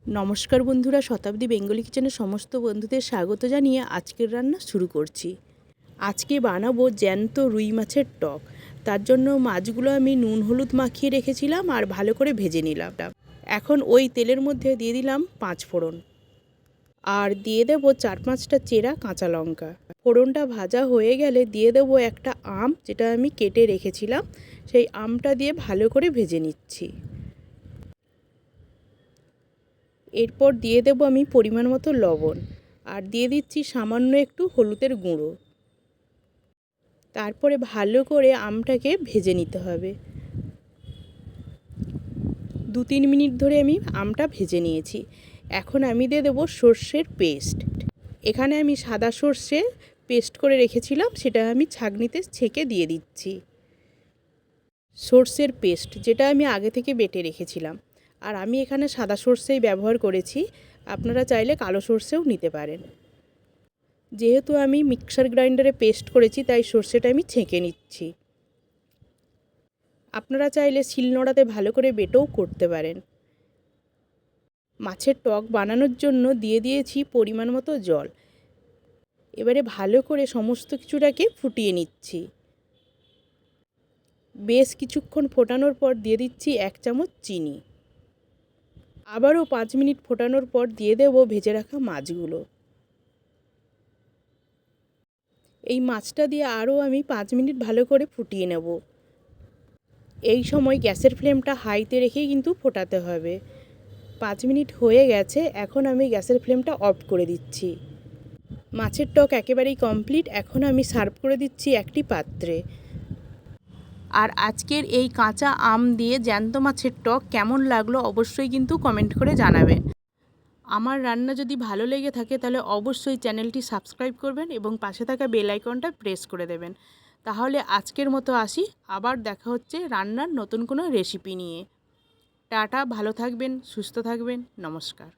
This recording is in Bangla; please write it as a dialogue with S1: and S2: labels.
S1: নমস্কার বন্ধুরা, শতাব্দী বেঙ্গলি কিচেনের সমস্ত বন্ধুদের স্বাগত জানিয়ে আজকের রান্না শুরু করছি। আজকে বানাবো জ্যান্ত রুই মাছের টক। তার জন্য মাছগুলো আমি নুন হলুদ মাখিয়ে রেখেছিলাম আর ভালো করে ভেজে নিলাম। এখন ওই তেলের মধ্যে দিয়ে দিলাম 5 ফোড়ন আর দিয়ে দেবো 4-5টা চেরা কাঁচা লঙ্কা। ফোড়নটা ভাজা হয়ে গেলে দিয়ে দেবো একটা আম, যেটা আমি কেটে রেখেছিলাম। সেই আমটা দিয়ে ভালো করে ভেজে নিচ্ছি। এরপর দিয়ে দেবো আমি পরিমাণ মতো লবণ আর দিয়ে দিচ্ছি সামান্য একটু হলুদের গুঁড়ো। তারপরে ভালো করে আমটাকে ভেজে নিতে হবে। 2-3 মিনিট ধরে আমি আমটা ভেজে নিয়েছি। এখন আমি দিয়ে দেবো সর্ষের পেস্ট। এখানে আমি সাদা সর্ষে পেস্ট করে রেখেছিলাম, সেটা আমি ছাঁকনিতে ছেঁকে দিয়ে দিচ্ছি। সর্ষের পেস্ট যেটা আমি আগে থেকে বেটে রেখেছিলাম, আর আমি এখানে সাদা সর্ষেই ব্যবহার করেছি, আপনারা চাইলে কালো সর্ষেও নিতে পারেন। যেহেতু আমি মিক্সার গ্রাইন্ডারে পেস্ট করেছি, তাই সর্ষেটা আমি ছেঁকে নিচ্ছি। আপনারা চাইলে শিলনোড়াতে ভালো করে বেটেও করতে পারেন। মাছের টক বানানোর জন্য দিয়ে দিয়েছি পরিমাণ মতো জল। এবারে ভালো করে সমস্ত কিছুটাকে ফুটিয়ে নিচ্ছি। বেশ কিছুক্ষণ ফোটানোর পর দিয়ে দিচ্ছি 1 চামচ চিনি। আবারও 5 মিনিট ফোটানোর পর দিয়ে দেবো ভেজে রাখা মাছগুলো। এই মাছটা দিয়ে আরও আমি 5 মিনিট ভালো করে ফুটিয়ে নেব। এই সময় গ্যাসের ফ্লেমটা হাইতে রেখেই কিন্তু ফোটাতে হবে। 5 মিনিট হয়ে গেছে, এখন আমি গ্যাসের ফ্লেমটা অফ করে দিচ্ছি। মাছের টক একেবারেই কমপ্লিট। এখন আমি সার্ভ করে দিচ্ছি একটি পাত্রে। আর আজকের এই কাঁচা আম দিয়ে জ্যান্ত মাছের টক কেমন লাগলো অবশ্যই কিন্তু কমেন্ট করে জানাবেন। আমার রান্না যদি ভালো লেগে থাকে তাহলে অবশ্যই চ্যানেলটি সাবস্ক্রাইব করবেন এবং পাশে থাকা বেল আইকনটা প্রেস করে দেবেন। তাহলে আজকের মতো আসি, আবার দেখা হচ্ছে রান্নার নতুন কোনো রেসিপি নিয়ে। টাটা, ভালো থাকবেন, সুস্থ থাকবেন, নমস্কার।